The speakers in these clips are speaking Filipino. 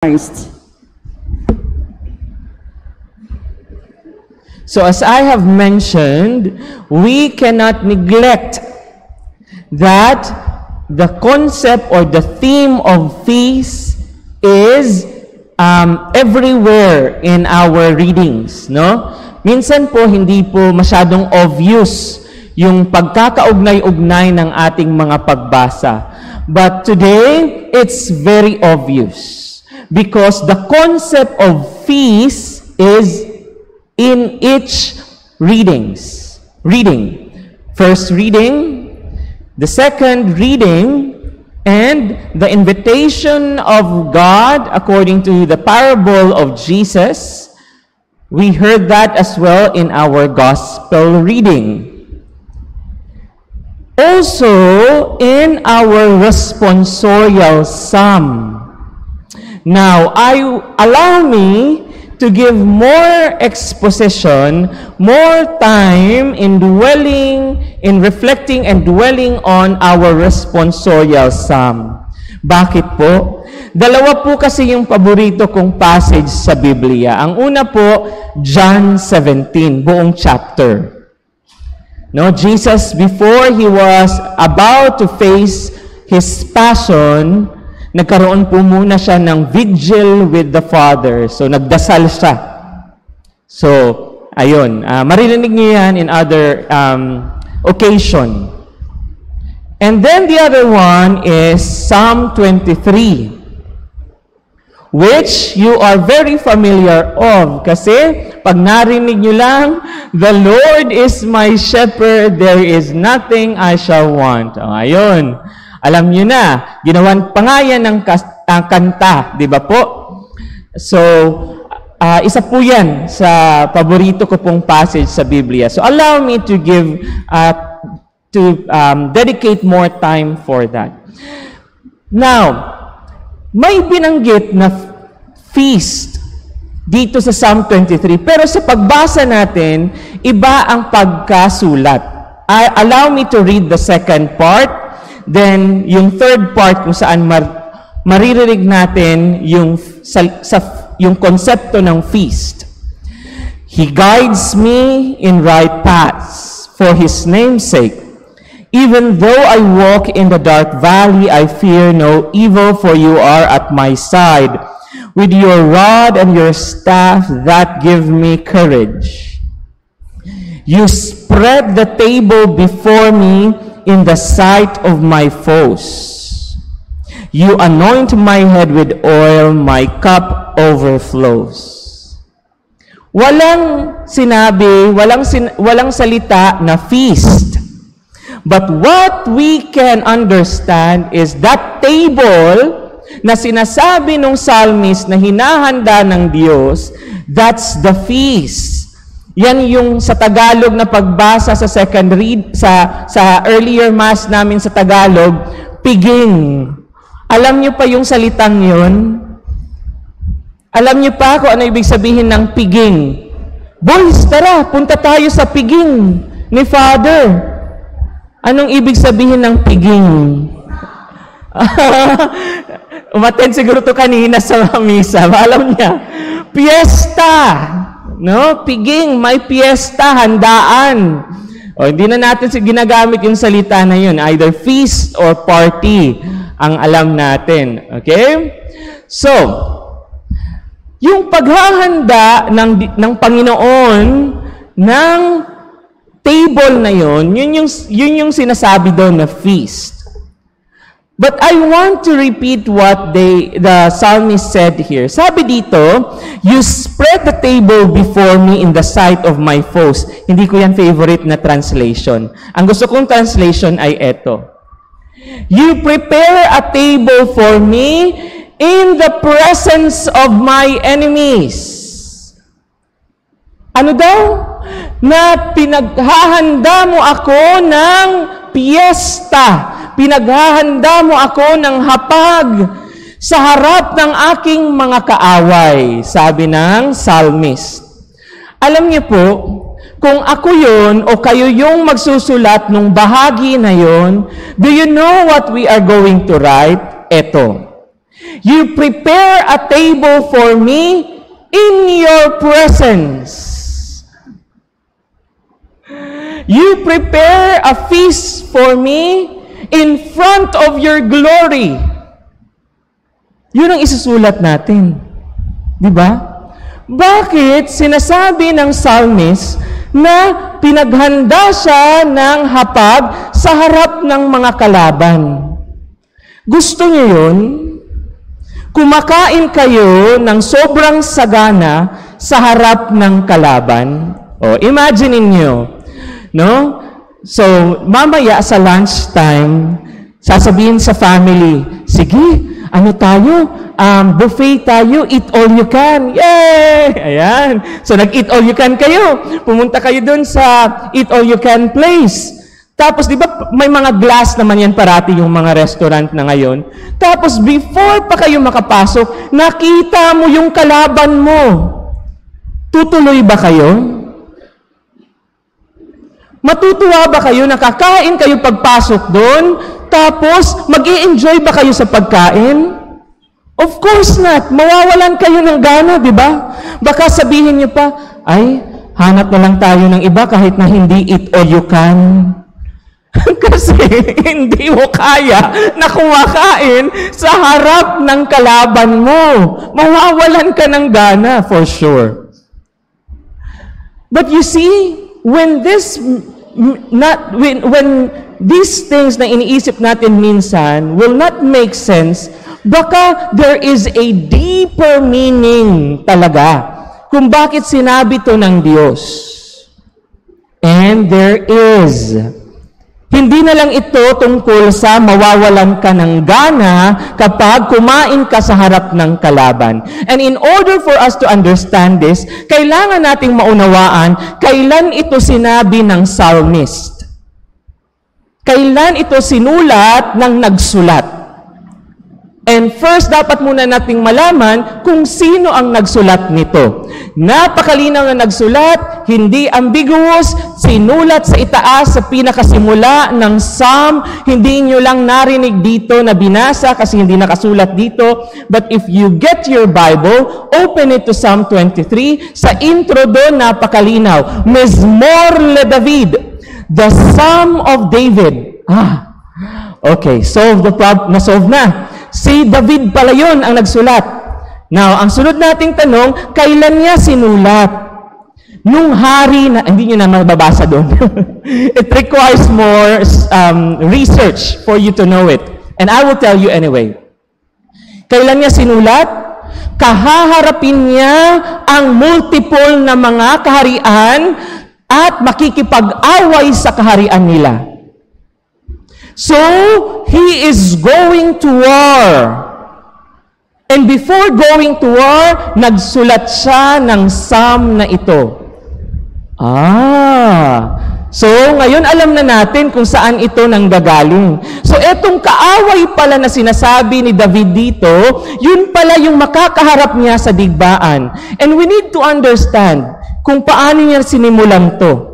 Christ. So as I have mentioned, we cannot neglect that the concept or the theme of feast is everywhere in our readings, no? Minsan po hindi po masyadong obvious yung pagkakaugnay-ugnay ng ating mga pagbasa. But today, it's very obvious. Because the concept of feast is in each reading. First reading, the second reading, and the invitation of God according to the parable of Jesus. We heard that as well in our gospel reading. Also, in our responsorial psalm. Now, allow me to give more exposition, more time in reflecting and dwelling on our responsorial psalm. Bakit po? Dalawa po kasi yung paborito kong passage sa Biblia. Ang una po, John 17, buong chapter. No, Jesus, before he was about to face his passion, nagkaroon po muna siya ng vigil with the Father. So, nagdasal siya. So, ayun. Maririnig niyo yan in other occasion. And then the other one is Psalm 23, which you are very familiar of. Kasi, pag narinig niyo lang, the Lord is my shepherd, there is nothing I shall want. Ayun. Alam niyo na, ginawan pa nga yan ng kanta, di ba po? So, isa po yan sa paborito ko pong passage sa Biblia. So, allow me to dedicate more time for that. Now, may binanggit na feast dito sa Psalm 23, pero sa pagbasa natin, iba ang pagkasulat. Allow me to read the second part. Then, yung third part kung saan maririnig natin yung konsepto ng feast. He guides me in right paths for His name's sake. Even though I walk in the dark valley, I fear no evil, for you are at my side. With your rod and your staff, that give me courage. You spread the table before me in the sight of my foes. You anoint my head with oil, my cup overflows. Walang sinabi, walang salita na feast. But what we can understand is that table na sinasabi ng psalmist na hinahanda ng Diyos, that's the feast. Yan yung sa Tagalog na pagbasa sa second read, sa earlier mass namin sa Tagalog, piging. Alam niyo pa yung salitang yun? Alam niyo pa kung ano ibig sabihin ng piging? Boys, tara, punta tayo sa piging ni Father. Anong ibig sabihin ng piging? Umattend siguro to kanina sa misa. Alam niya, piyesta. No? Piging, may piyesta, handaan. O, hindi na natin ginagamit yung salita na yun. Either feast or party ang alam natin. Okay? So, yung paghahanda ng Panginoon ng table na yun, yun yung sinasabi doon na feast. But I want to repeat what the psalmist said here. Sabi dito, you spread the table before me in the sight of my foes. Hindi ko yan favorite na translation. Ang gusto kong translation ay eto. You prepare a table for me in the presence of my enemies. Ano daw? Na pinaghahanda mo ako ng piyesta. Pinaghahanda mo ako ng hapag sa harap ng aking mga kaaway, sabi ng psalmist. Alam niyo po, kung ako yun o kayo yung magsusulat ng bahagi na yun, do you know what we are going to write? Eto. You prepare a table for me in your presence. You prepare a feast for me in front of your glory. Yun ang isusulat natin. Di ba? Bakit sinasabi ng psalmist na pinaghanda siya ng hapag sa harap ng mga kalaban? Gusto niyo yun? Kumakain kayo ng sobrang sagana sa harap ng kalaban? O, imagine niyo, no? So, mamaya sa lunchtime, sasabihin sa family, sige, ano tayo? Buffet tayo, eat all you can. Yay! Ayan. So, nag-eat all you can kayo. Pumunta kayo dun sa eat all you can place. Tapos, di ba, may mga glass naman yan parati yung mga restaurant na ngayon. Tapos, before pa kayo makapasok, nakita mo yung kalaban mo. Tutuloy ba kayo? Matutuwa ba kayo? Nakakain kayo pagpasok doon? Tapos, mag-i-enjoy ba kayo sa pagkain? Of course not. Mawawalan kayo ng gana, di ba? Baka sabihin niyo pa, ay, hanap na lang tayo ng iba kahit na hindi eat all you can. Kasi hindi mo kaya na kumakain sa harap ng kalaban mo. Mawawalan ka ng gana, for sure. But you see, when these things na iniisip natin minsan will not make sense, baka there is a deeper meaning talaga kung bakit sinabi to ng Diyos. And there is. Hindi na lang ito tungkol sa mawawalan ka ng gana kapag kumain ka sa harap ng kalaban. And in order for us to understand this, kailangan nating maunawaan kailan ito sinabi ng psalmist. Kailan ito sinulat ng nagsulat. And first, dapat muna nating malaman kung sino ang nagsulat nito. Napakalinaw na nagsulat, hindi ambiguous, sinulat sa itaas, sa pinakasimula ng Psalm. Hindi nyo lang narinig dito na binasa kasi hindi nakasulat dito. But if you get your Bible, open it to Psalm 23. Sa intro doon, napakalinaw. Mezmor le David, the Psalm of David. Okay, na-solve na. Si David pala yun ang nagsulat. Now, ang sunod nating tanong, kailan niya sinulat? Nung hari na, hindi nyo na mababasa doon. It requires more research for you to know it. And I will tell you anyway. Kailan niya sinulat? Kahaharapin niya ang multiple na mga kaharian at makikipag-away sa kaharian nila. So, he is going to war. And before going to war, nagsulat siya ng psalm na ito. So, ngayon alam na natin kung saan ito nanggagaling. So, etong kaaway pala na sinasabi ni David dito, yun pala yung makakaharap niya sa digmaan. And we need to understand kung paano niya sinimulan to.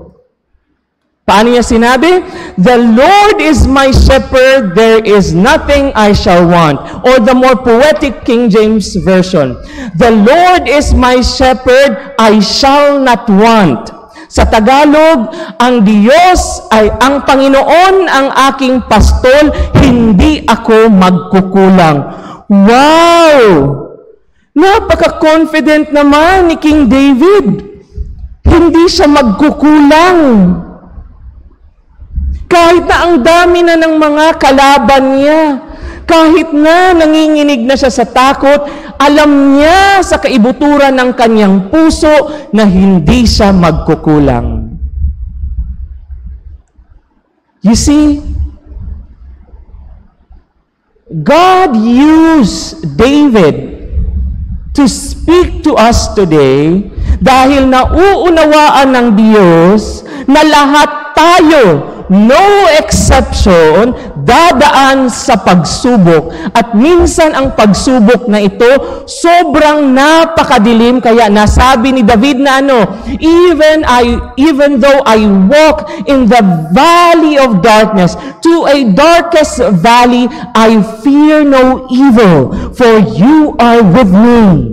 Paano niya sinabi? The Lord is my shepherd, there is nothing I shall want. Or the more poetic King James Version, the Lord is my shepherd, I shall not want. Sa Tagalog, ang Diyos ay ang Panginoon ang aking pastol, hindi ako magkukulang. Wow! Napaka-confident naman ni King David. Hindi siya magkukulang. Kahit na ang dami na ng mga kalaban niya, kahit na nanginginig na siya sa takot, alam niya sa kaibuturan ng kanyang puso na hindi siya magkukulang. You see, God used David to speak to us today dahil nauunawaan ng Diyos na lahat tayo no exception, dadaan sa pagsubok. At minsan ang pagsubok na ito, sobrang napakadilim. Kaya nasabi ni David na even though I walk in the valley of darkness, to a darkest valley, I fear no evil, for you are with me.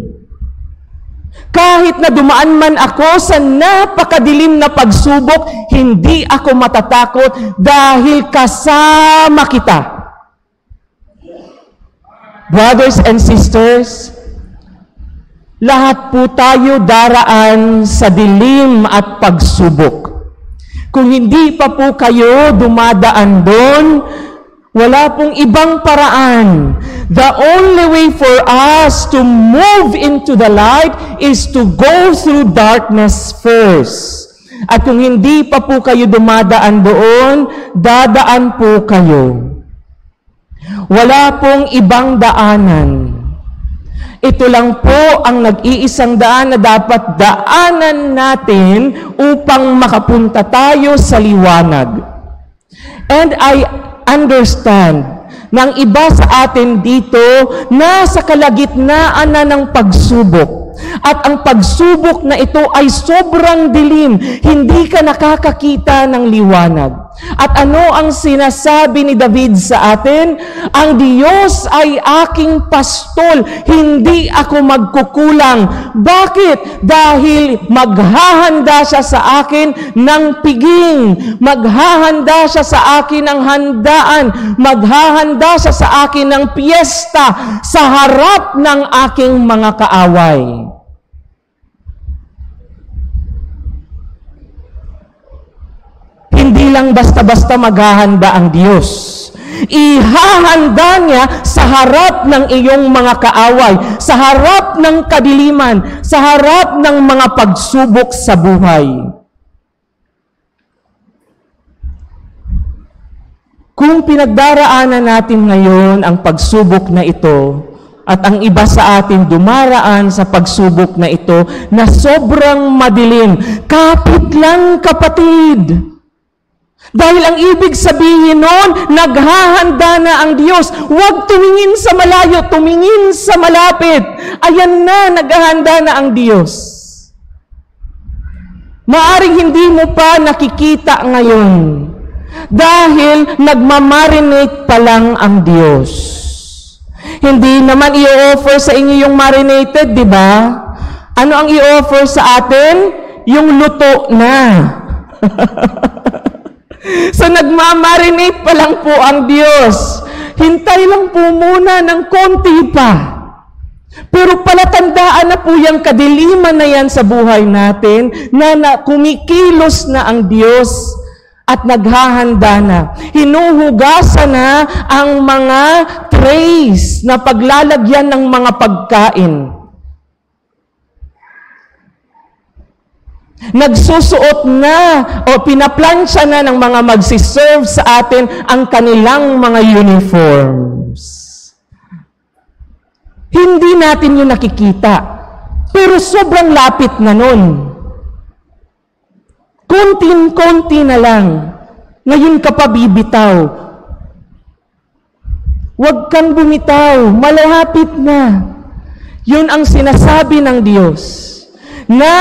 Kahit na dumaan man ako sa napakadilim na pagsubok, hindi ako matatakot dahil kasama kita. Brothers and sisters, lahat po tayo daraan sa dilim at pagsubok. Kung hindi pa po kayo dumadaan doon, wala pong ibang paraan. The only way for us to move into the light is to go through darkness first. At kung hindi pa po kayo dumadaan doon, dadaan po kayo. Wala pong ibang daanan. Ito lang po ang nag-iisang daan na dapat daanan natin upang makapunta tayo sa liwanag. And I understand ng iba sa atin dito nasa kalagitnaan na ng pagsubok. At ang pagsubok na ito ay sobrang dilim. Hindi ka nakakakita ng liwanag. At ano ang sinasabi ni David sa atin? Ang Diyos ay aking pastol, hindi ako magkukulang. Bakit? Dahil maghahanda siya sa akin ng piging. Maghahanda siya sa akin ng handaan. Maghahanda siya sa akin ng piyesta sa harap ng aking mga kaaway. Hindi lang basta-basta maghahanda ang Diyos. Ihahanda niya sa harap ng iyong mga kaaway, sa harap ng kadiliman, sa harap ng mga pagsubok sa buhay. Kung pinagdaraanan natin ngayon ang pagsubok na ito, at ang iba sa atin dumaraan sa pagsubok na ito na sobrang madilim, kapit lang kapatid. Dahil ang ibig sabihin nun, naghahanda na ang Diyos. Huwag tumingin sa malayo, tumingin sa malapit. Ayan na, naghahanda na ang Diyos. Maaring hindi mo pa nakikita ngayon. Dahil nagmamarinate pa lang ang Diyos. Hindi naman i-offer sa inyo yung marinated, di ba? Ano ang i-offer sa atin? Yung luto na. So nagmamarinate pa lang po ang Diyos. Hintay lang po muna ng konti pa. Pero palatandaan na po yung kadiliman na yan sa buhay natin na kumikilos na ang Diyos at naghahanda na. Hinuhugasan na ang mga trays na paglalagyan ng mga pagkain. Nagsusuot na o pinaplansya na ng mga magsiserve sa atin ang kanilang mga uniforms. Hindi natin yun nakikita, pero sobrang lapit na nun. Konting-konti na lang, ngayon ka pa bibitaw. Huwag kang bumitaw, malapit na. Yun ang sinasabi ng Diyos, na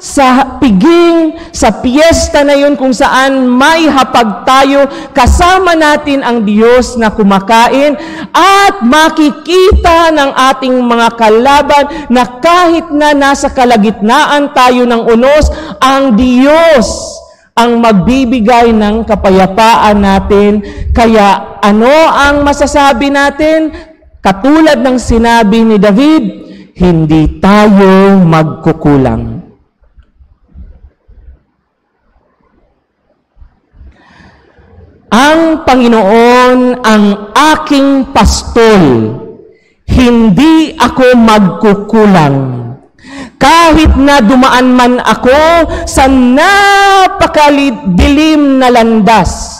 sa piging, sa piyesta na yun kung saan may hapag tayo, kasama natin ang Diyos na kumakain at makikita ng ating mga kalaban na kahit na nasa kalagitnaan tayo ng unos, ang Diyos ang magbibigay ng kapayapaan natin. Kaya ano ang masasabi natin? Katulad ng sinabi ni David, hindi tayo magkukulang. Ang Panginoon ang aking pastol, hindi ako magkukulang. Kahit na dumaan man ako sa napakadilim na landas,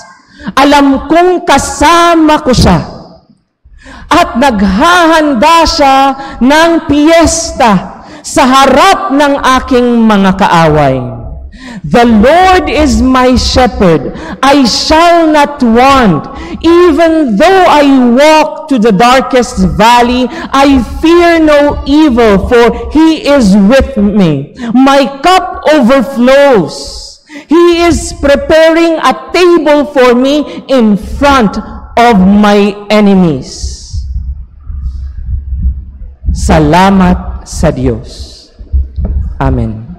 alam kong kasama ko siya. At naghahanda siya ng piyesta sa harap ng aking mga kaaway. The Lord is my shepherd, I shall not want. Even though I walk to the darkest valley, I fear no evil, for He is with me. My cup overflows. He is preparing a table for me in front of my enemies. Salamat sa Diyos. Amen.